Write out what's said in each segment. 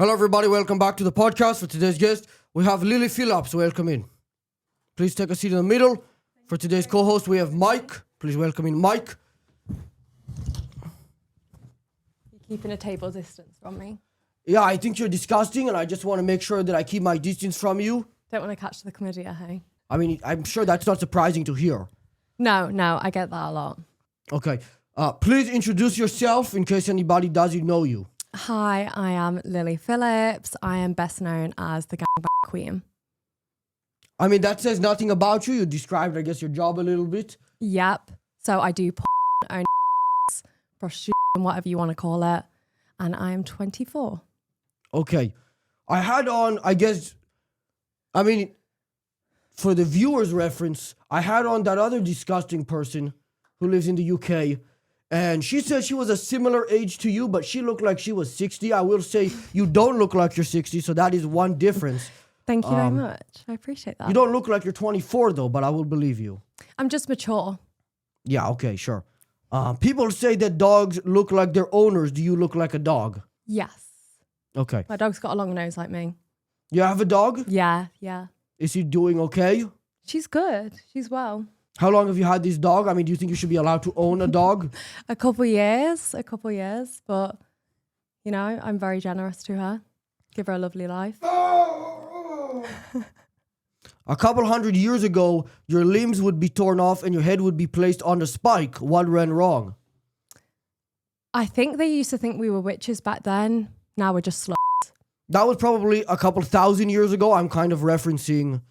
Hello, everybody. Welcome back to the podcast. For today's guest, we have Lily Phillips. Welcome in. Please take a seat in the middle. For today's co-host, we have Mike. Please welcome in Mike. You're keeping a table distance from me. Yeah, I think you're disgusting, and I just want to make sure that I keep my distance from you. Don't want to catch the chlamydia, hey? I mean, I'm sure that's not surprising to hear. No, I get that a lot. Okay. Please introduce yourself in case anybody doesn't know you. Hi, I am Lily Phillips. I am best known as the gangbang queen. I mean, that says nothing about you. You described, I guess, your job a little bit. Yep. So I do own prostitution, whatever you want to call it. And I am 24. Okay. I had on, for the viewer's reference, I had on that other disgusting person who lives in the UK. And she said she was a similar age to you, but she looked like she was 60. I will say you don't look like you're 60, so that is one difference. Thank you very much. I appreciate that. You don't look like you're 24, though, but I will believe you. I'm just mature. Yeah, okay, sure. People say that dogs look like their owners. Do you look like a dog? Yes. Okay. My dog's got a long nose like me. You have a dog? Yeah. Is he doing okay? She's good. She's well. How long have you had this dog? I mean, do you think you should be allowed to own a dog? A couple years, but you know, I'm very generous to her. Give her a lovely life. A couple 100 years ago, your limbs would be torn off and your head would be placed on a spike. What went wrong? I think they used to think we were witches back then. Now we're just sluts. That was probably a couple thousand years ago. I'm kind of referencing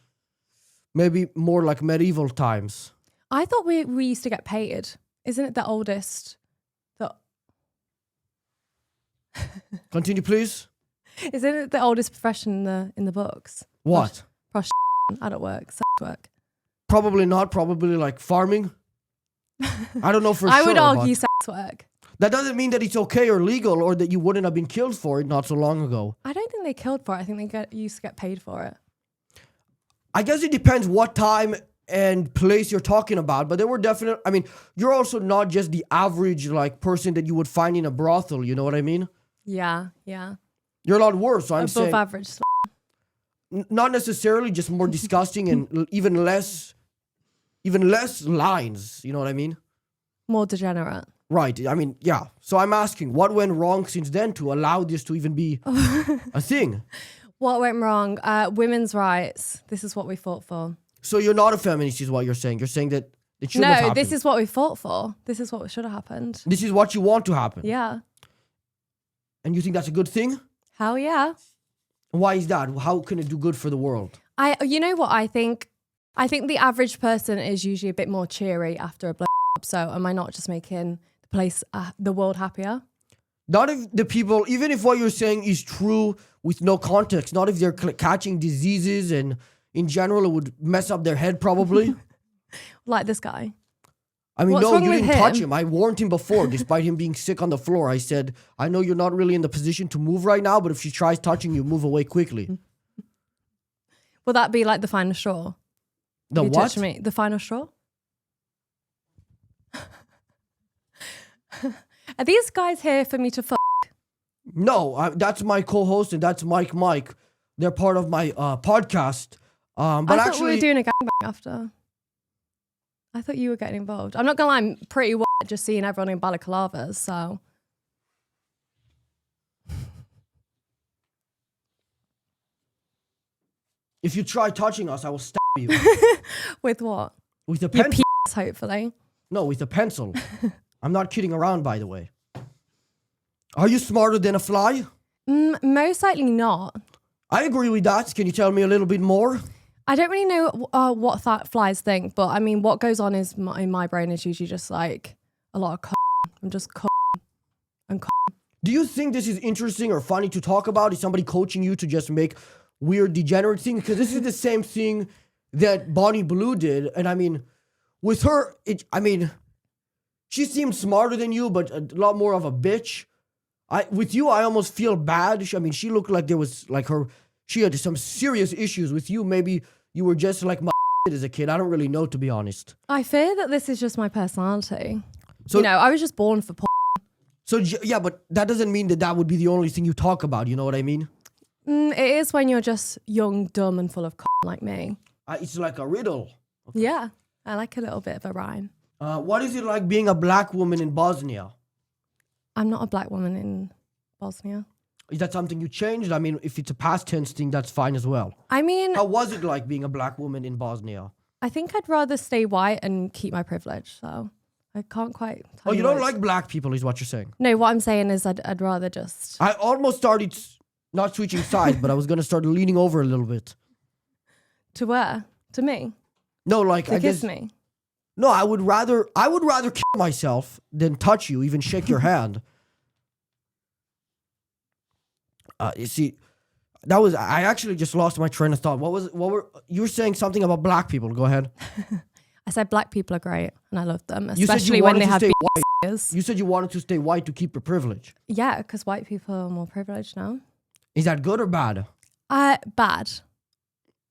maybe more like medieval times. I thought we used to get paid. Isn't it the oldest? Continue, please. Isn't it the oldest profession in the books? What? Prostitution, adult work, sex work. Probably not. Probably like farming. I don't know for sure. I would argue sex work. That doesn't mean that it's okay or legal or that you wouldn't have been killed for it not so long ago. I don't think they killed for it. I think they used to get paid for it. I guess it depends what time and place you're talking about, but there were definitely, I mean, you're also not just the average like person that you would find in a brothel, you know what I mean? Yeah. You're a lot worse, so I'm saying. Above average. Not necessarily, just more disgusting and even less lines, you know what I mean? More degenerate. Right, I mean, yeah. So I'm asking, what went wrong since then to allow this to even be a thing? What went wrong? Women's rights. This is what we fought for. So you're not a feminist is what you're saying. You're saying that it shouldn't have happened. No, this is what we fought for. This is what should have happened. This is what you want to happen. Yeah. And you think that's a good thing? Hell yeah. Why is that? How can it do good for the world? You know what I think? I think the average person is usually a bit more cheery after a blow up. So am I not just making the world happier? Not if the people, even if what you're saying is true with no context, not if they're catching diseases and in general it would mess up their head probably. Like this guy. I mean, What's no, wrong you with didn't him? touch him. I warned him before, despite him being sick on the floor. I said, I know you're not really in the position to move right now, but if she tries touching you, move away quickly. Will that be like the final straw? The You what? touch me. The final straw? Are these guys here for me to fuck? No, that's my co-host and that's Mike. They're part of my podcast. But I thought actually, we were doing a gangbang after. I thought you were getting involved. I'm not gonna lie, I'm pretty wet just seeing everyone in balaclavas, so. if you try touching us, I will stab you. With what? With a Your pencil. penis, hopefully. No, with a pencil. I'm not kidding around, by the way. Are you smarter than a fly? Most likely not. I agree with that. Can you tell me a little bit more? I don't really know what flies think, but I mean, what goes on in my brain is usually just like a lot of I'm just and Do you think this is interesting or funny to talk about? Is somebody coaching you to just make weird degenerate things? Because this is the same thing that Bonnie Blue did. And I mean, with her, she seemed smarter than you, but a lot more of a bitch. With you, I almost feel bad. I mean, she looked like there was like she had some serious issues. With you, maybe you were just like my as a kid. I don't really know, to be honest. I fear that this is just my personality. So, I was just born for So, yeah, but that doesn't mean that would be the only thing you talk about. You know what I mean? It is when you're just young, dumb, and full of like me. It's like a riddle. Okay. Yeah, I like a little bit of a rhyme. What is it like being a black woman in Bosnia? I'm not a black woman in Bosnia. Is that something you changed? I mean, if it's a past tense thing, that's fine as well. I mean... How was it like being a black woman in Bosnia? I think I'd rather stay white and keep my privilege, so I can't quite... Oh, you don't like black people is what you're saying? No, what I'm saying is I'd rather just... I almost started not switching sides, but I was going to start leaning over a little bit. To where? To me? No, like... To kiss me? No, I would rather kill myself than touch you, even shake your hand. You see, I actually just lost my train of thought. You were saying something about black people. Go ahead. I said black people are great and I love them, especially when they have big ears. You said you wanted to stay white to keep your privilege. Yeah, because white people are more privileged now. Is that good or bad? Bad.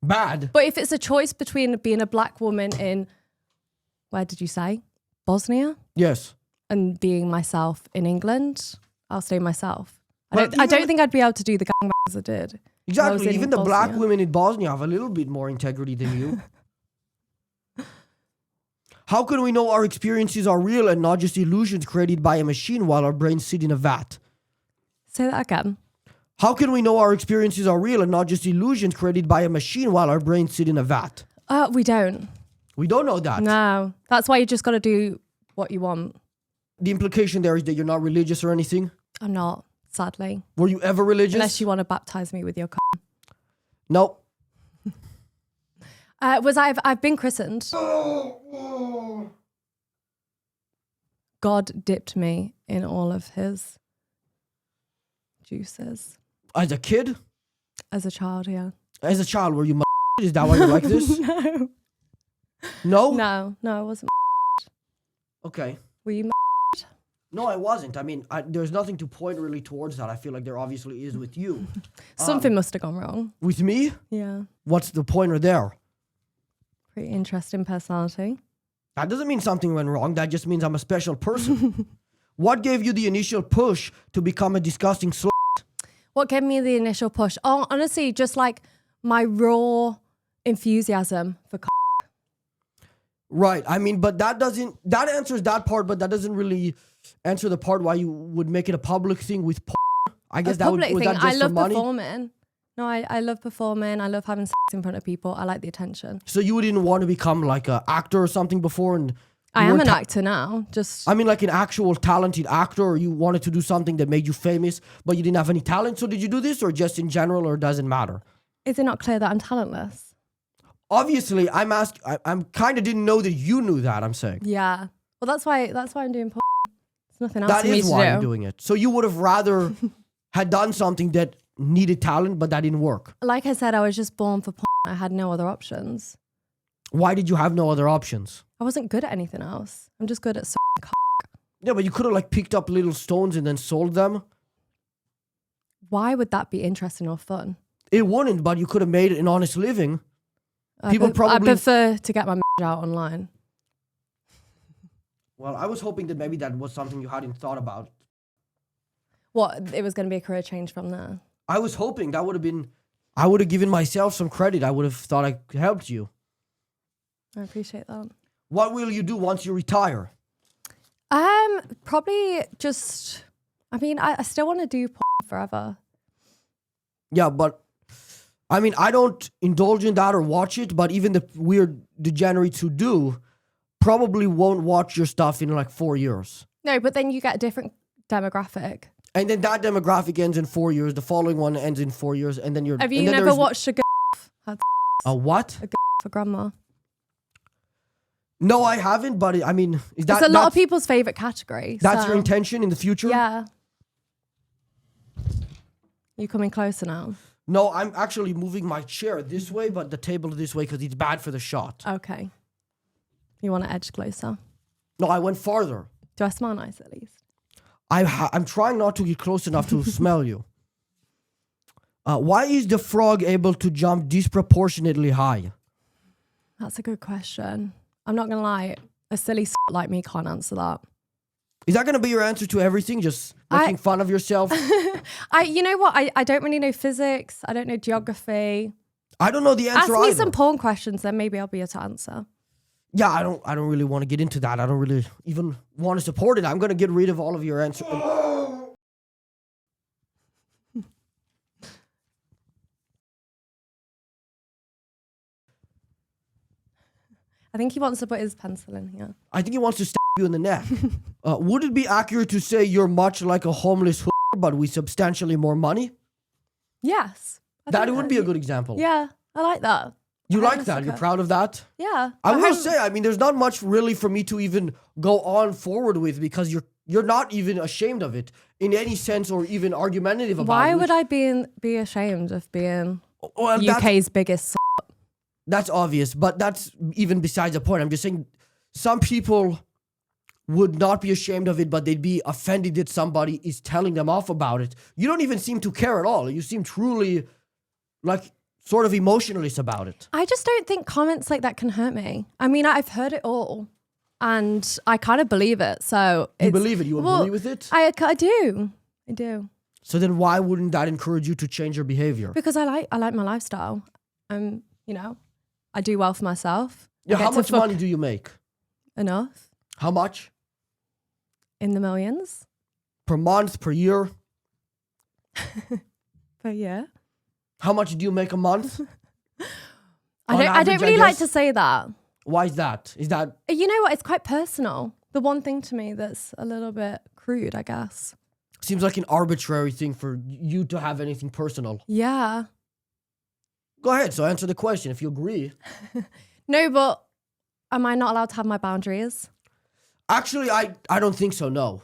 Bad? But if it's a choice between being a black woman in, where did you say? Bosnia? Yes. And being myself in England, I'll stay myself. Well, I don't think I'd be able to do the gangbangs I did. Exactly. Even the black women in Bosnia have a little bit more integrity than you. How can we know our experiences are real and not just illusions created by a machine while our brains sit in a vat? Say that again. How can we know our experiences are real and not just illusions created by a machine while our brains sit in a vat? We don't. We don't know that. No. That's why you just got to do what you want. The implication there is that you're not religious or anything? I'm not. Sadly. Were you ever religious? Unless you want to baptize me with your No. I've been christened. God dipped me in all of his juices. As a kid? As a child, yeah. As a child, were you Is that why you like this? No. No? No, I wasn't. Okay. Were you? No, I wasn't. I mean, there's nothing to point really towards that. I feel like there obviously is with you. Something must have gone wrong. With me? Yeah. What's the pointer there? Pretty interesting personality. That doesn't mean something went wrong. That just means I'm a special person. What gave you the initial push to become a disgusting slut? What gave me the initial push? Oh, honestly, just like my raw enthusiasm for Right. I mean, but that answers that part, but that doesn't really answer the part why you would make it a public thing with I guess that would that just I love for money? performing. No, I love performing. I love having sex in front of people. I like the attention. So you didn't want to become like an actor or something before? And I am an actor now. Just I mean, like an actual talented actor, or you wanted to do something that made you famous, but you didn't have any talent. So did you do this, or just in general, or doesn't matter? Is it not clear that I'm talentless? Obviously, I'm kind of didn't know that you knew that. I'm saying. Yeah. Well, that's why I'm doing. There's nothing else That for me is to why do. I'm doing it. So you would have rather had done something that needed talent, but that didn't work. Like I said, I was just born for I had no other options. Why did you have no other options? I wasn't good at anything else. I'm just good at Yeah, but you could have like picked up little stones and then sold them. Why would that be interesting or fun? It wouldn't, but you could have made an honest living. I prefer to get my out online. Well, I was hoping that maybe that was something you hadn't thought about. What, it was going to be a career change from there? I was hoping that would have been, I would have given myself some credit. I would have thought I helped you. I appreciate that. What will you do once you retire? Probably just, I mean, I still want to do forever. Yeah, but I mean, I don't indulge in that or watch it, but even the weird degenerates who do probably won't watch your stuff in like 4 years. No, but then you get a different demographic. And then that demographic ends in 4 years. The following one ends in 4 years. And then you're... Have you never watched a what? A for grandma. No, I haven't, but I mean... It's a lot of people's favourite category. That's your intention in the future? Yeah. You coming closer now? No, I'm actually moving my chair this way, but the table this way because it's bad for the shot. Okay. You want to edge closer? No, I went farther. Do I smell nice at least? I'm trying not to get close enough to smell you. Why is the frog able to jump disproportionately high? That's a good question. I'm not going to lie. A silly like me can't answer that. Is that going to be your answer to everything? Just making fun of yourself? You know what? I don't really know physics. I don't know geography. I don't know the answer Ask me either. some porn questions, then maybe I'll be able to answer. Yeah, I don't really want to get into that. I don't really even want to support it. I'm going to get rid of all of your answers. I think he wants to put his pencil in here. I think he wants to stab you in the neck. Would it be accurate to say you're much like a homeless but with substantially more money? Yes. That would be a good example. Yeah, I like that. You like that? You're proud of that? Yeah. I will say, I mean, there's not much really for me to even go on forward with because you're not even ashamed of it in any sense or even argumentative about it. Why would I be ashamed of being Well, UK's biggest? That's obvious, but that's even besides the point. I'm just saying some people would not be ashamed of it, but they'd be offended that somebody is telling them off about it. You don't even seem to care at all. You seem truly like sort of emotionless about it. I just don't think comments like that can hurt me. I mean, I've heard it all and I kind of believe it. So You believe it? You agree with it? I do. I do. So then why wouldn't that encourage you to change your behavior? Because I like my lifestyle. You know, I do well for myself. Yeah, how much money do you make? Enough. How much? In the millions. Per month, per year? Per year. How much do you make a month? I don't really like to say that. Why is that? Is that... You know what? It's quite personal. The one thing to me that's a little bit crude, I guess. Seems like an arbitrary thing for you to have anything personal. Yeah. Go ahead. So answer the question if you agree. No, but am I not allowed to have my boundaries? Actually, I don't think so, no.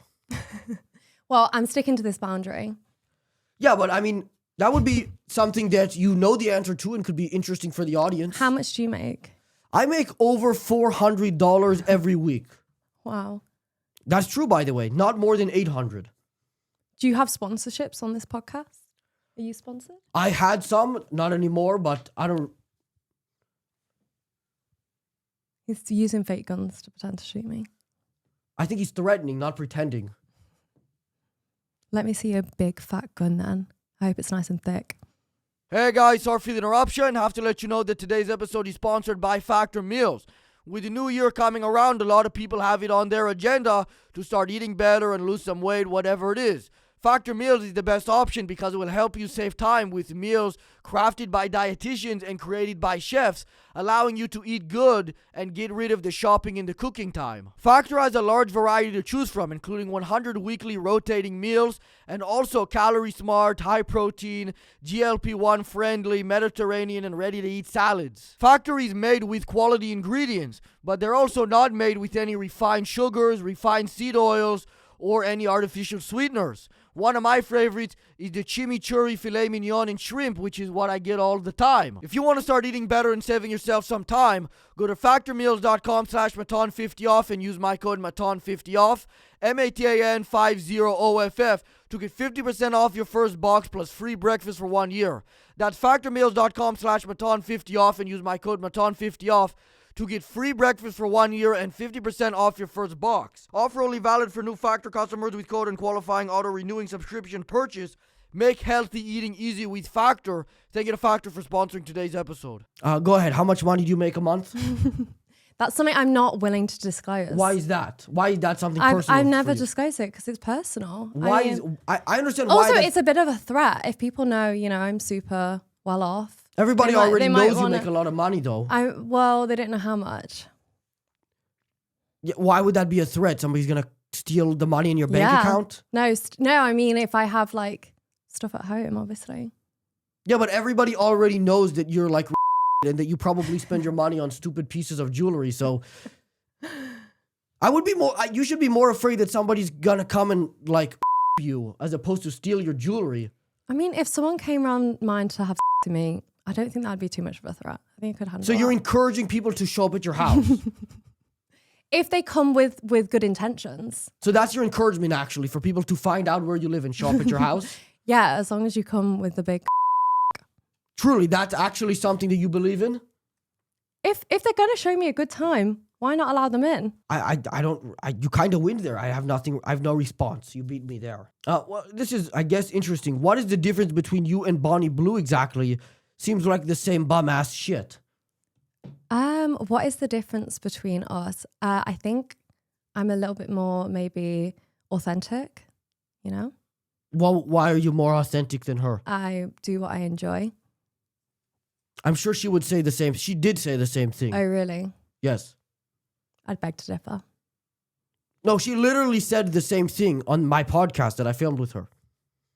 Well, I'm sticking to this boundary. Yeah, but I mean, that would be something that you know the answer to and could be interesting for the audience. How much do you make? I make over $400 every week. Wow. That's true, by the way. Not more than $800. Do you have sponsorships on this podcast? Are you sponsored? I had some, not anymore, but I don't... He's using fake guns to pretend to shoot me. I think he's threatening, not pretending. Let me see your big fat gun then. I hope it's nice and thick. Hey guys, sorry for the interruption. Have to let you know that today's episode is sponsored by Factor Meals. With the new year coming around, a lot of people have it on their agenda to start eating better and lose some weight, whatever it is. Factor Meals is the best option because it will help you save time with meals crafted by dietitians and created by chefs, allowing you to eat good and get rid of the shopping and the cooking time. Factor has a large variety to choose from, including 100 weekly rotating meals and also calorie smart, high protein, GLP-1 friendly, Mediterranean and ready to eat salads. Factor is made with quality ingredients, but they're also not made with any refined sugars, refined seed oils, or any artificial sweeteners. One of my favorites is the chimichurri filet mignon and shrimp, which is what I get all the time. If you want to start eating better and saving yourself some time, go to factormeals.com/Matan50off and use my code Matan50off, MATAN50OFF, to get 50% off your first box plus free breakfast for 1 year. That's factormeals.com/Matan50off and use my code Matan50off to get free breakfast for 1 year and 50% off your first box. Offer only valid for new Factor customers with code and qualifying auto-renewing subscription purchase. Make healthy eating easy with Factor. Thank you to Factor for sponsoring today's episode. Go ahead. How much money do you make a month? That's something I'm not willing to disclose. Why is that? Why is that something personal? I've never for you? disclosed it because it's personal. Why I understand why. Also, it's a bit of a threat. If people know, I'm super well off. Everybody already knows you make a lot of money, though. Well, they don't know how much. Yeah, why would that be a threat? Somebody's gonna steal the money in your bank account? No. I mean, if I have like stuff at home, obviously. Yeah, but everybody already knows that you're like and that you probably spend your money on stupid pieces of jewelry. So I would be more. You should be more afraid that somebody's gonna come and like you as opposed to steal your jewelry. I mean, if someone came around mine to have to me, I don't think that'd be too much of a threat. I think I could handle. So you're encouraging people to show up at your house. If they come with good intentions. So that's your encouragement, actually, for people to find out where you live and show up at your house? Yeah, as long as you come with the big... Truly, that's actually something that you believe in? If they're going to show me a good time, Why not allow them in? You kind of win there. I have no response. You beat me there. Well, this is, I guess, interesting. What is the difference between you and Bonnie Blue exactly? Seems like the same bum ass shit. What is the difference between us? I think I'm a little bit more maybe authentic, you know? Well, why are you more authentic than her? I do what I enjoy. I'm sure she would say the same. She did say the same thing. Oh, really? Yes. I'd beg to differ. No, she literally said the same thing on my podcast that I filmed with her.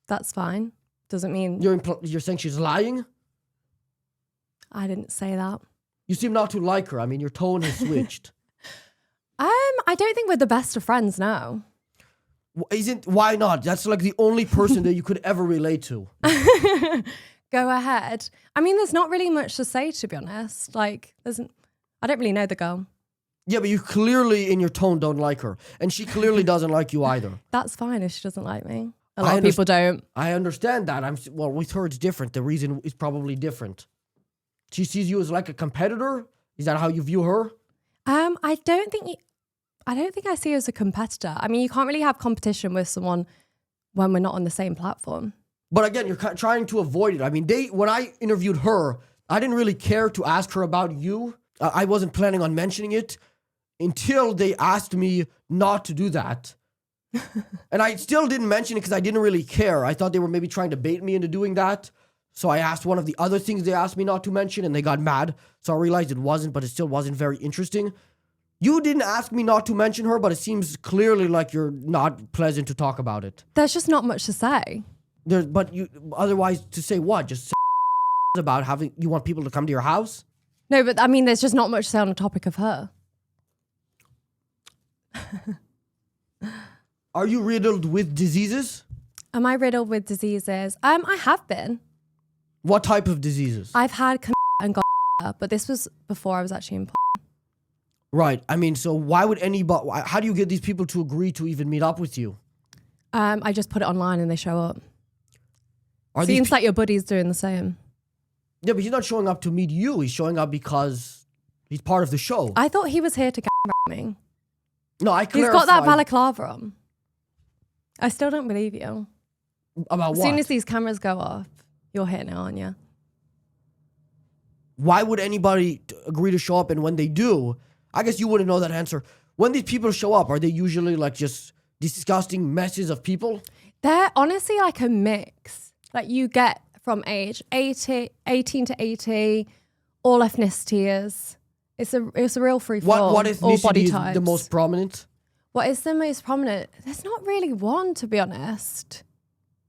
That's fine. Doesn't mean... You're saying she's lying? I didn't say that. You seem not to like her. I mean, your tone has switched. I don't think we're the best of friends now. Why not? That's like the only person that you could ever relate to. Go ahead. I mean, there's not really much to say, to be honest. Like, I don't really know the girl. Yeah, but you clearly in your tone don't like her. And she clearly doesn't like you either. That's fine if she doesn't like me. A lot of people don't. I understand that. Well, with her it's different. The reason is probably different. She sees you as like a competitor? Is that how you view her? I don't think I see her as a competitor. I mean, you can't really have competition with someone when we're not on the same platform. But again, you're trying to avoid it. I mean, when I interviewed her, I didn't really care to ask her about you. I wasn't planning on mentioning it until they asked me not to do that. And I still didn't mention it because I didn't really care. I thought they were maybe trying to bait me into doing that. So I asked one of the other things they asked me not to mention and they got mad. So I realized it wasn't, but it still wasn't very interesting. You didn't ask me not to mention her, but it seems clearly like you're not pleasant to talk about it. There's just not much to say. Otherwise to say what? Just say about you want people to come to your house? No, but I mean, there's just not much to say on the topic of her. Are you riddled with diseases? Am I riddled with diseases? I have been. What type of diseases? I've had and but this was before I was actually in. Right. I mean, so why would anybody? How do you get these people to agree to even meet up with you? I just put it online and they show up. Seems like your buddy's doing the same. Yeah, but he's not showing up to meet you. He's showing up because he's part of the show. I thought he was here to me. No, I clarified. He's got that balaclava on. I still don't believe you. About what? As soon as these cameras go off, you're hitting it, aren't you? Why would anybody agree to show up? And when they do, I guess you wouldn't know that answer. When these people show up, are they usually like just disgusting messes of people? They're honestly like a mix. Like you get from age 18 to 80, all ethnicities. It's a real free for all. What all body ethnicity is types. the most prominent? What is the most prominent? There's not really one, to be honest.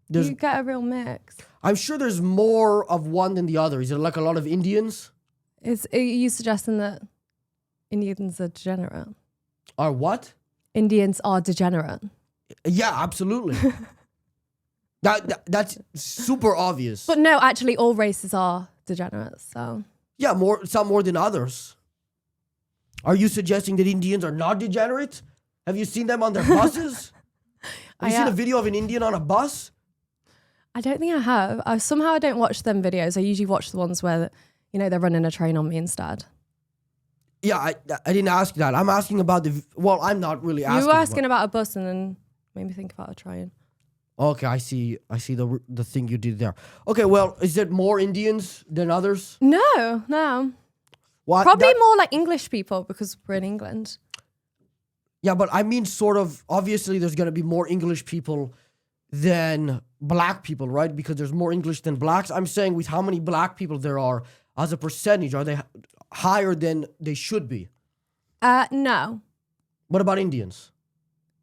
You get a real mix. I'm sure there's more of one than the other. Is it like a lot of Indians? Are you suggesting that Indians are degenerate? Are what? Indians are degenerate. Yeah, absolutely. That's super obvious. But no, actually, all races are degenerates. So yeah, some more than others. Are you suggesting that Indians are not degenerate? Have you seen them on their buses? Have you seen a video of an Indian on a bus? I don't think I have. Somehow I don't watch them videos. I usually watch the ones where, they're running a train on me instead. Yeah, I didn't ask that. I'm asking about I'm not really asking. You were asking about a bus and then made me think about a train. Okay, I see the thing you did there. Okay, well, is it more Indians than others? No. What? Probably more like English people because we're in England. Yeah, but I mean sort of, obviously there's going to be more English people than black people, right? Because there's more English than blacks. I'm saying with how many black people there are as a percentage, are they higher than they should be? No. What about Indians?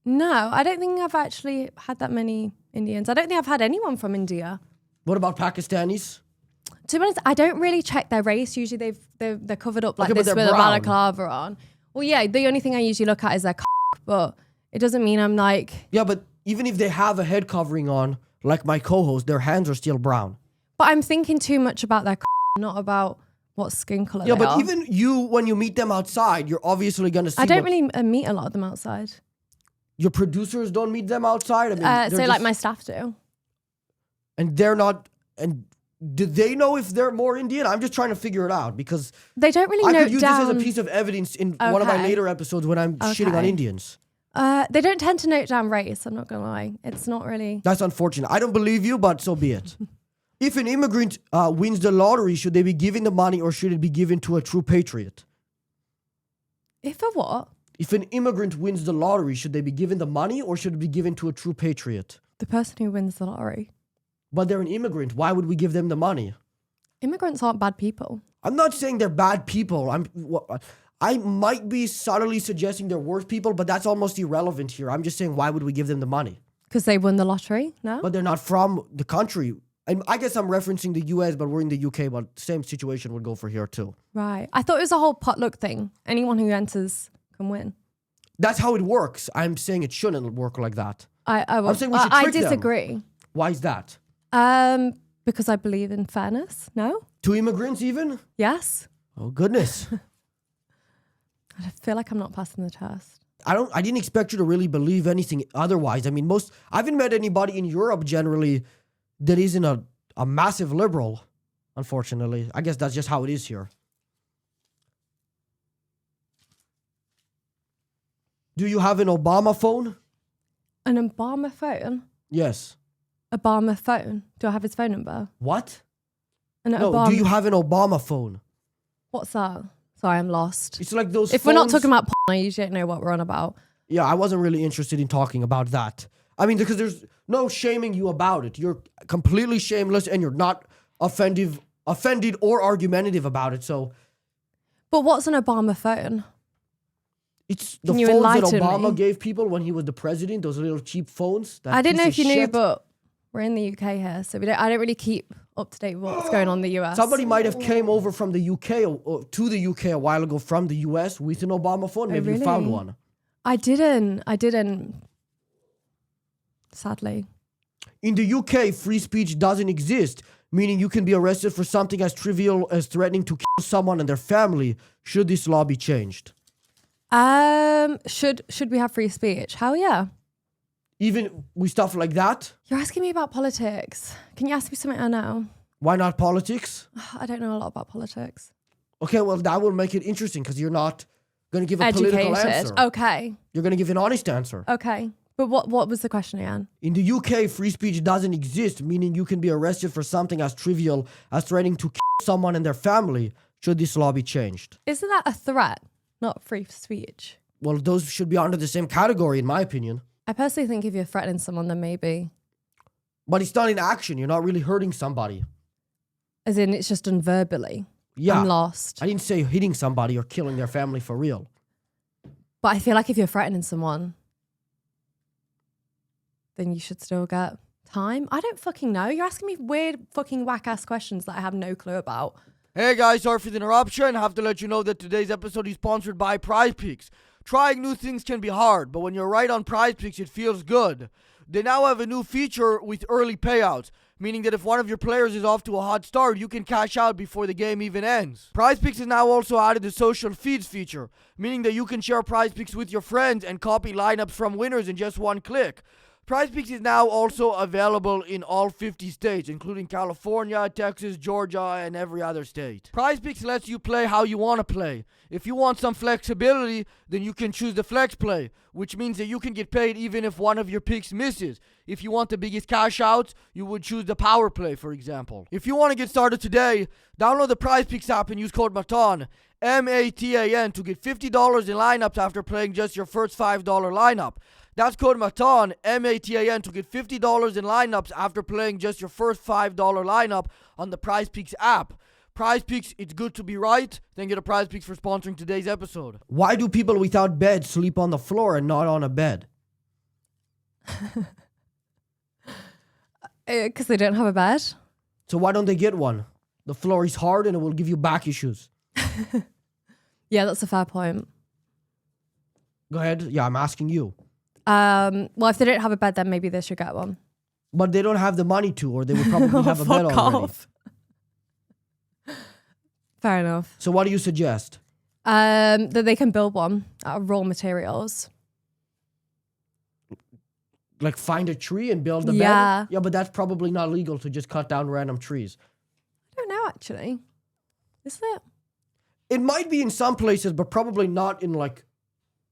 No, I don't think I've actually had that many Indians. I don't think I've had anyone from India. What about Pakistanis? To be honest, I don't really check their race. Usually they're covered up like this with a balaclava on. Well, yeah, the only thing I usually look at is their but it doesn't mean I'm like... Yeah, but even if they have a head covering on, like my co-host, their hands are still brown. But I'm thinking too much about their not about what skin color they are. Yeah, but even you, when you meet them outside, you're obviously going to see... I don't really meet a lot of them outside. Your producers don't meet them outside? I mean, so like my staff do. And they're not... And do they know if they're more Indian? I'm just trying to figure it out because They don't really I note could use down. this as a piece of evidence in one of my Okay. later episodes when I'm shitting on Okay. Indians. They don't tend to note down race. I'm not gonna lie. It's not really. That's unfortunate. I don't believe you, but so be it. If an immigrant wins the lottery, should they be given the money or should it be given to a true patriot? If a what? If an immigrant wins the lottery, should they be given the money or should it be given to a true patriot? The person who wins the lottery. But they're an immigrant. Why would we give them the money? Immigrants aren't bad people. I'm not saying they're bad people. I might be subtly suggesting they're worse people, but that's almost irrelevant here. I'm just saying, why would we give them the money? Because they won the lottery? No? But they're not from the country. I guess I'm referencing the US, but we're in the UK, but same situation would go for here too. Right. I thought it was a whole potluck thing. Anyone who enters can win. That's how it works. I'm saying it shouldn't work like that. I'm saying we should I trick them. disagree. Why is that? Because I believe in fairness. No? To immigrants even? Yes? Oh goodness. I feel like I'm not passing the test. I didn't expect you to really believe anything otherwise. I mean, I haven't met anybody in Europe generally that isn't a massive liberal, unfortunately. I guess that's just how it is here. Do you have an Obama phone? An Obama phone? Yes. Obama phone? Do I have his phone number? What? No, Do you have an Obama phone? What's that? Sorry, I'm lost. It's like those If we're not phones- talking about porn, I usually don't know what we're on about. Yeah, I wasn't really interested in talking about that. I mean, because there's no shaming you about it. You're completely shameless and you're not offended or argumentative about it. So But what's an Obama phone? it's the Can you phones that enlighten Obama me? gave people when he was the president, those little cheap phones. that I didn't know piece if of you knew, shit. but we're in the UK here, so I don't really keep up to date with what's going on in the US. Somebody might have came over from the UK or to the UK a while ago from the US with an Obama phone. Maybe you found really? one. I didn't. Sadly. In the UK, free speech doesn't exist, meaning you can be arrested for something as trivial as threatening to kill someone and their family. Should this law be changed? Should we have free speech? Hell yeah. Even with stuff like that? You're asking me about politics. Can you ask me something I know? Why not politics? I don't know a lot about politics. Okay, well, that will make it interesting because you're not going to give a political answer. Okay. You're going to give an honest answer. Okay. But what was the question again? In the UK, free speech doesn't exist, meaning you can be arrested for something as trivial as threatening to kill someone and their family. Should this law be changed? Isn't that a threat, not free speech? Well, those should be under the same category, in my opinion. I personally think if you're threatening someone, then maybe. But it's done in action. You're not really hurting somebody. As in, it's just done verbally. Yeah. I'm lost. I didn't say hitting somebody or killing their family for real. But I feel like if you're threatening someone, then you should still get time. I don't fucking know. You're asking me weird fucking whack-ass questions that I have no clue about. Hey guys, sorry for the interruption. I have to let you know that today's episode is sponsored by Prize Picks. Trying new things can be hard, but when you're right on Prize Picks, it feels good. They now have a new feature with early payouts, meaning that if one of your players is off to a hot start, you can cash out before the game even ends. Prize Picks has now also added the social feeds feature, meaning that you can share Prize Picks with your friends and copy lineups from winners in just one click. Prize Picks is now also available in all 50 states, including California, Texas, Georgia, and every other state. Prize Picks lets you play how you want to play. If you want some flexibility, then you can choose the flex play, which means that you can get paid even if one of your picks misses. If you want the biggest cash outs, you would choose the power play, for example. If you want to get started today, download the Prize Picks app and use code Matan, MATAN, to get $50 in lineups after playing just your first $5 lineup. That's code Matan, MATAN, to get $50 in lineups after playing just your first $5 lineup on the Prize Picks app. Prize Picks, it's good to be right. Thank you to Prize Picks for sponsoring today's episode. Why do people without beds sleep on the floor and not on a bed? Because they don't have a bed. So why don't they get one? The floor is hard and it will give you back issues. Yeah, that's a fair point. Go ahead. Yeah, I'm asking you. Well, if they don't have a bed, then maybe they should get one. But they don't have the money to, or they would probably have a bed Fuck already. off. Fair enough. So what do you suggest? That they can build one out of raw materials. Like find a tree and build a Yeah. bed? Yeah, but that's probably not legal to just cut down random trees. know, actually. Is it? It might be in some places, but probably not in like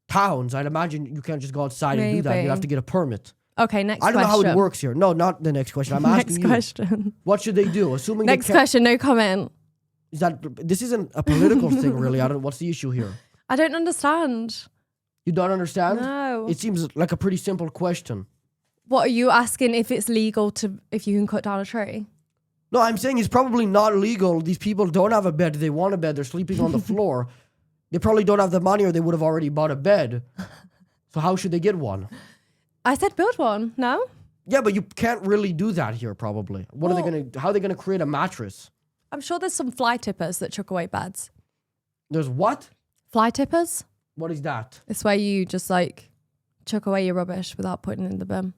towns. I'd imagine you can't just go outside and do that. Maybe. You'd have to get a permit. Okay, next I don't question. know how it works here. No, not the next question. I'm asking Next you. question. What should they do? Assuming Next they can't, question, no comment. is that this isn't a political thing, really. I don't. What's the issue here? I don't understand. You don't understand? No. It seems like a pretty simple question. What are you asking if it's legal if you can cut down a tree? No, I'm saying it's probably not legal. These people don't have a bed. They want a bed. They're sleeping on the floor. They probably don't have the money, or they would have already bought a bed. So how should they get one? I said build one, no? Yeah, but you can't really do that here, probably. What are they Well- gonna? How are they gonna create a mattress? I'm sure there's some fly tippers that chuck away beds. There's what? Fly tippers? What is that? It's where you just like chuck away your rubbish without putting it in the bin.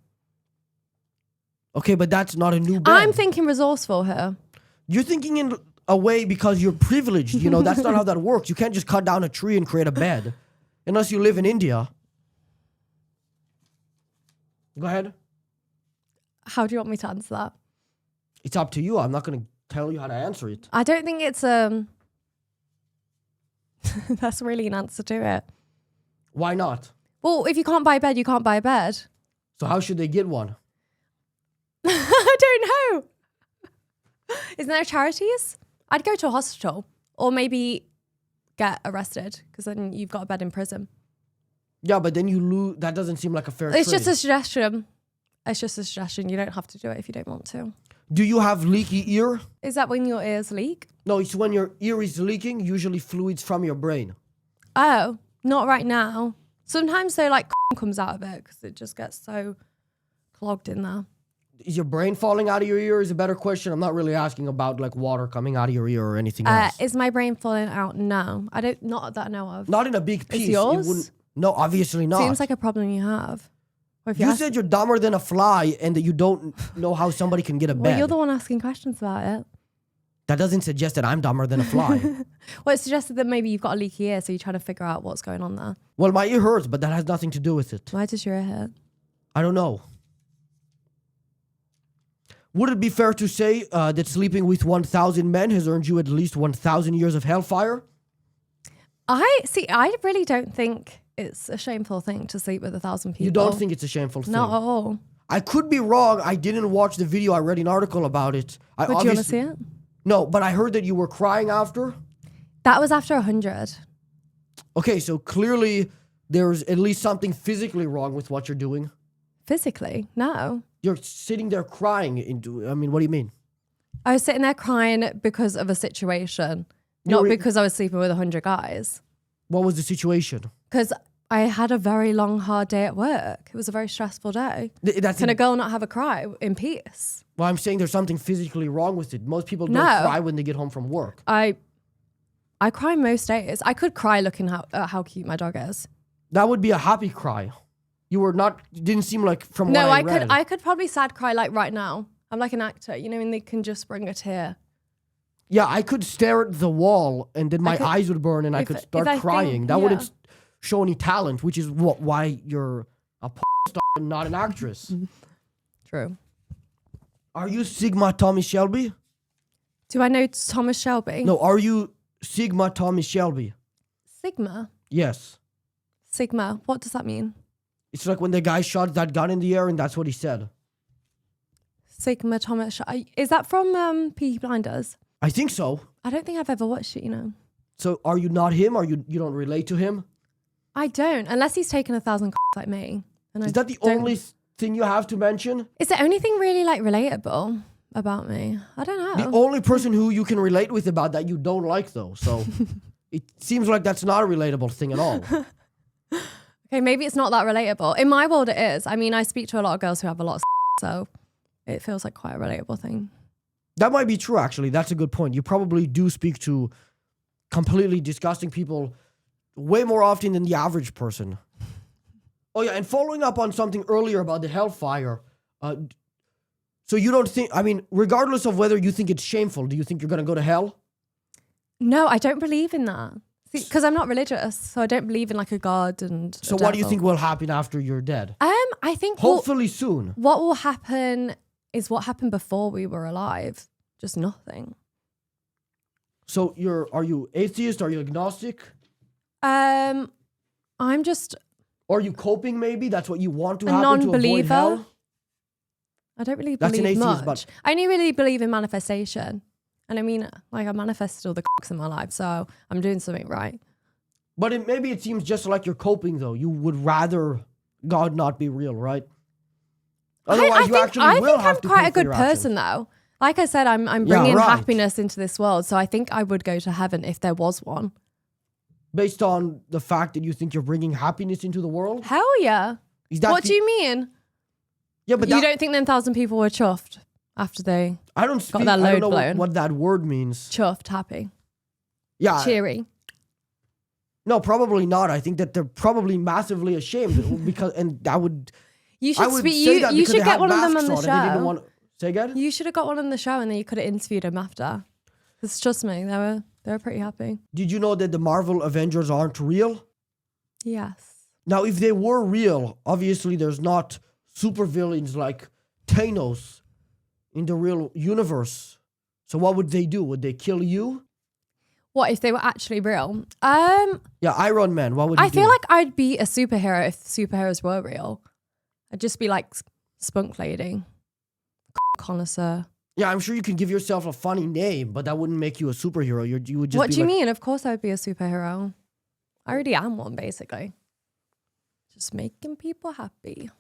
Okay, but that's not a new bed. I'm thinking resourceful here. You're thinking in a way because you're privileged. You know, that's not how that works. You can't just cut down a tree and create a bed. Unless you live in India. Go ahead. How do you want me to answer that? It's up to you. I'm not going to tell you how to answer it. I don't think it's that's really an answer to it. Why not? Well, if you can't buy a bed, you can't buy a bed. So how should they get one? I don't know. Isn't there charities? I'd go to a hospital or maybe get arrested because then you've got a bed in prison. Yeah, but then you lose. That doesn't seem like a fair It's trade. just a suggestion. It's just a suggestion. You don't have to do it if you don't want to. Do you have leaky ear? Is that when your ears leak? No, it's when your ear is leaking, usually fluids from your brain. Oh, not right now. Sometimes though, like comes out of it because it just gets so clogged in there. Is your brain falling out of your ear is a better question. I'm not really asking about like water coming out of your ear or anything else. Is my brain falling out? No, I don't. Not that I know of. Not in a big piece. Is yours? It wouldn't, no, obviously not. Seems like a problem you have. Or if you You ask- said you're dumber than a fly and that you don't know how somebody can get a bed. well, you're the one asking questions about it. That doesn't suggest that I'm dumber than a fly. Well, it suggested that maybe you've got a leaky ear, so you're trying to figure out what's going on there. Well, my ear hurts, but that has nothing to do with it. Why does your ear hurt? I don't know. Would it be fair to say that sleeping with 1,000 men has earned you at least 1,000 years of hellfire? I really don't think it's a shameful thing to sleep with 1,000 people. You don't think it's a shameful thing? Not at all. I could be wrong. I didn't watch the video. I read an article about it. Would you want to see it? No, but I heard that you were crying after. That was after 100. Okay, so clearly there's at least something physically wrong with what you're doing. Physically, no. You're sitting there crying. I mean, what do you mean? I was sitting there crying because of a situation, You not were- because I was sleeping with 100 guys. What was the situation? Because I had a very long, hard day at work. It was a very stressful day. That's Can a girl not have a cry in peace? Well, I'm saying there's something physically wrong with it. Most people don't No. cry when they get home from work. I cry most days. I could cry looking at how cute my dog is. That would be a happy cry. You were not. Didn't seem like from No, what I I read. I could probably sad cry like right now. I'm like an actor, you know, and they can just bring a tear. Yeah, I could stare at the wall and then my could- eyes would burn and I if- could if start I think- crying. That yeah. wouldn't show any talent, which is why you're a star and not an actress. True. Are you Sigma Tommy Shelby? Do I know Thomas Shelby? No, are you Sigma Tommy Shelby? Sigma? Yes. Sigma. What does that mean? It's like when the guy shot that gun in the air and that's what he said. Sigma Thomas. Is that from Peaky Blinders? I think so. I don't think I've ever watched it, you know. So are you not him? Or you don't relate to him? I don't, unless he's taken 1,000 like me. And Is that the only thing you have to mention? Is there anything really like relatable about me? I don't know. The only person who you can relate with about that you don't like though. So it seems like that's not a relatable thing at all. Okay, maybe it's not that relatable. In my world, it is. I mean, I speak to a lot of girls who have a lot of so it feels like quite a relatable thing. That might be true, actually. That's a good point. You probably do speak to completely disgusting people way more often than the average person. Oh, yeah, and following up on something earlier about the hellfire, so you don't think, I mean, regardless of whether you think it's shameful, do you think you're going to go to hell? No, I don't believe in that. Because I'm not religious, so I don't believe in like a god and So a what do you devil. think will happen after you're dead? I think Hopefully soon. what will happen is what happened before we were alive. Just nothing. So are you atheist? Are you agnostic? I'm just Or are you coping maybe? That's what you want to a happen to avoid non-believer. hell? I don't really That's an believe atheist, much. but- I only really believe in manifestation. And I mean, like I manifested all the cocks in my life, so I'm doing something right. But maybe it seems just like you're coping though. You would rather God not be real, right? Otherwise, you actually will have to I'm quite pay a for good your person actions. though. Like I said, I'm Yeah, bringing right. happiness into this world, so I think I would go to heaven if there was one. Based on the fact that you think you're bringing happiness into the world? Hell yeah. Is that What the- do you mean? Yeah, but You that, don't think them 1,000 people were chuffed after they I don't speak. their I don't load know blown? what that word means. chuffed, happy, Yeah, cheery? no, probably not. I think that they're probably massively ashamed because, and that would. You I should would speak. say that You because should they get had one of them on masks the on and they didn't show. want. Say again. You should have got one on the show, and then you could have interviewed him after. Because trust me, they were pretty happy. Did you know that the Marvel Avengers aren't real? Yes. Now, if they were real, obviously there's not supervillains like Thanos in the real universe. So what would they do? Would they kill you? What if they were actually real? Yeah, Iron Man. What would he I do? feel like I'd be a superhero if superheroes were real. I'd just be like spunk lady, connoisseur. Yeah, I'm sure you can give yourself a funny name, but that wouldn't make you a superhero. You would just. What be do you like, mean? Of course, I would be a superhero. I already am one, basically. Just making people happy.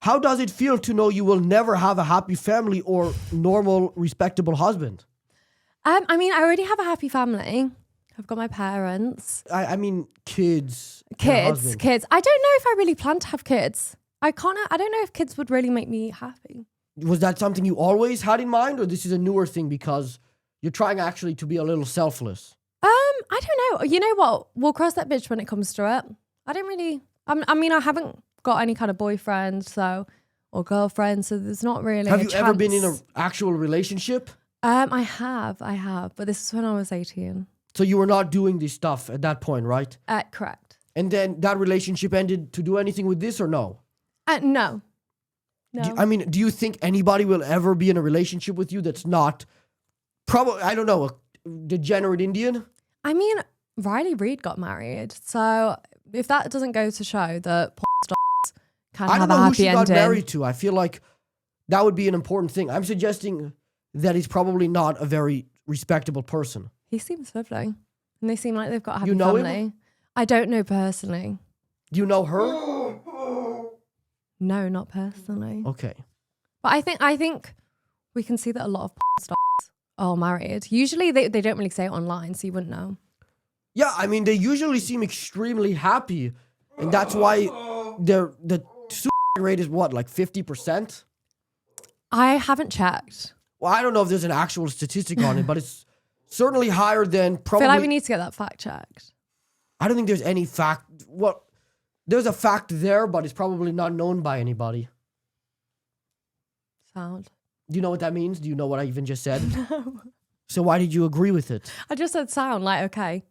How does it feel to know you will never have a happy family or normal, respectable husband? I mean, I already have a happy family. I've got my parents, I mean, kids. and a husband. kids. I don't know if I really plan to have kids. I don't know if kids would really make me happy. Was that something you always had in mind, or this is a newer thing because you're trying actually to be a little selfless? I don't know. You know what? We'll cross that bridge when it comes to it. I don't really. I mean, I haven't got any kind of boyfriend, or girlfriend, so there's not really. Have a you ever been in chance. an actual relationship? I have, but this is when I was 18. So you were not doing this stuff at that point, right? Correct. And then that relationship ended to do anything with this or no? No. No. I mean, do you think anybody will ever be in a relationship with you that's not probably, I don't know, a degenerate Indian? I mean, Riley Reid got married, so if that doesn't go to show that porn stars can I don't have know a who happy she got ending. married to. I feel like that would be an important thing. I'm suggesting that he's probably not a very respectable person. He seems lovely, and they seem like they've got a happy You know him? family. I don't know personally. Do you know her? No, not personally. Okay. But I think we can see that a lot of porn stars are married. Usually they don't really say it online, so you wouldn't know. Yeah, I mean, they usually seem extremely happy. And that's why the suicide rate is what, like 50%? I haven't checked. Well, I don't know if there's an actual statistic on it, but it's certainly higher than I probably. feel like we need to get that fact checked. I don't think there's any fact. Well, there's a fact there, but it's probably not known by anybody. Sound. Do you know what that means? Do you know what I even just said? No. So why did you agree with it? I just said sound, like okay.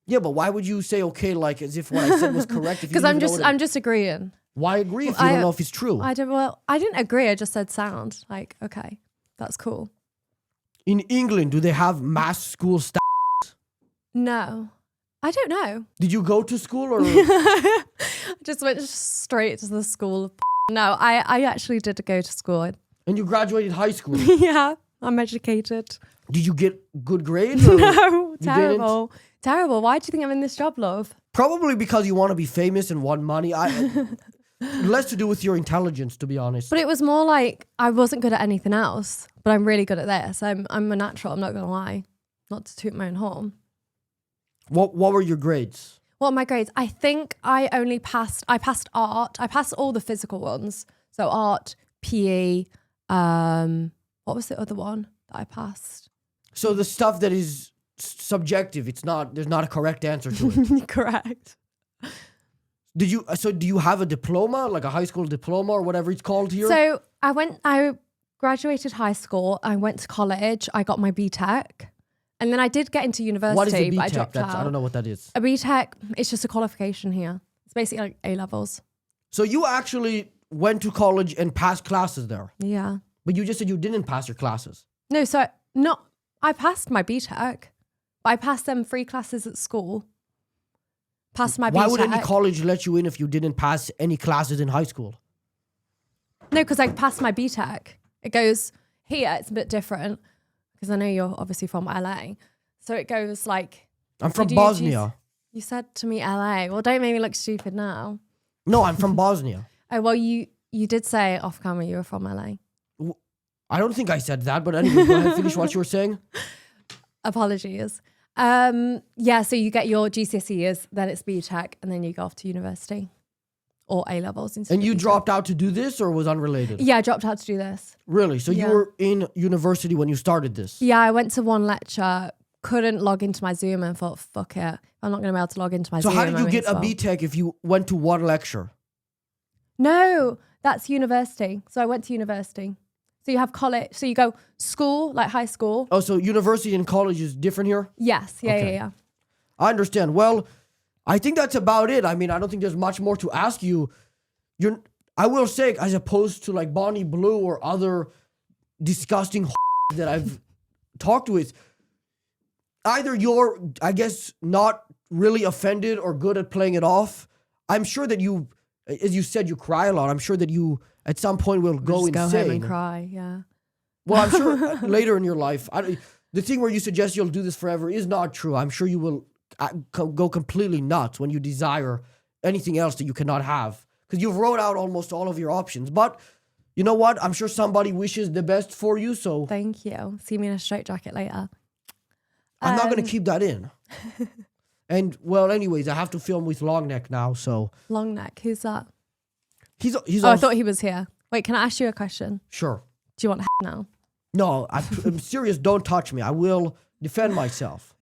Yeah, but why would you say okay like as if what I said was correct? Because I'm just agreeing. Why agree if you don't know if it's true? I didn't agree. I just said sound. Like, okay, that's cool. In England, do they have mass school staff? No, I don't know. Did you go to school or? Just went straight to the school of No, I actually did go to school. And you graduated high school. Yeah, I'm educated. Did you get good grades? Or No, you terrible. Terrible. Why do you think I'm in this job, love? Probably because you want to be famous and want money. Less to do with your intelligence, to be honest. But it was more like I wasn't good at anything else, but I'm really good at this. I'm a natural, I'm not going to lie. Not to toot my own horn. What were your grades? What are my grades? I think I passed art. I passed all the physical ones. So art, PE, what was the other one that I passed? So the stuff that is subjective, there's not a correct answer to it. Correct. Do you have a diploma, like a high school diploma or whatever it's called here? So I graduated high school. I went to college. I got my BTEC. And then I did get into university, what is a but I BTEC? dropped out. I don't know what that is. A BTEC, it's just a qualification here. It's basically like A-levels. So you actually went to college and passed classes there. Yeah. But you just said you didn't pass your classes. No, I passed my BTEC. But I passed them 3 classes at school. Passed my BTEC. Why would any college let you in if you didn't pass any classes in high school? No, because I passed my BTEC. It goes here, it's a bit different. Because I know you're obviously from LA. So it goes like... I'm from Bosnia. You said to me LA. Well, don't make me look stupid now. No, I'm from Bosnia. Oh, well, you did say off camera you were from LA. I don't think I said that, but anyway, go ahead, finish what you were saying. Apologies. Yeah, so you get your GCSEs, then it's BTEC, and then you go off to university or A-levels. And you dropped out to do this or was unrelated? Yeah, I dropped out to do this. Really? So you were in university when you started this? Yeah, I went to one lecture, couldn't log into my Zoom and thought, fuck it. I'm not going to be able to log into my Zoom. So how did you get a BTEC if you went to one lecture? No, that's university. So I went to university. So you have college. So you go school, like high school. Oh, so university and college is different here? Yes. Yeah. I understand. Well, I think that's about it. I mean, I don't think there's much more to ask you. I will say, as opposed to like Bonnie Blue or other disgusting that I've talked with, either you're, I guess, not really offended or good at playing it off. I'm sure that you, as you said, you cry a lot. I'm sure that you, at some point, will go insane. Go home and cry, yeah. Well, I'm sure later in your life, the thing where you suggest you'll do this forever is not true. I'm sure you will go completely nuts when you desire anything else that you cannot have. Because you've wrote out almost all of your options. But you know what? I'm sure somebody wishes the best for you, so... Thank you. See me in a straitjacket later. I'm not going to keep that in. And, well, anyways, I have to film with Longneck now, so... Longneck, who's that? He's I thought he was here. Wait, can I ask you a question? Sure. Do you want now? No, I'm serious. Don't touch me. I will defend myself.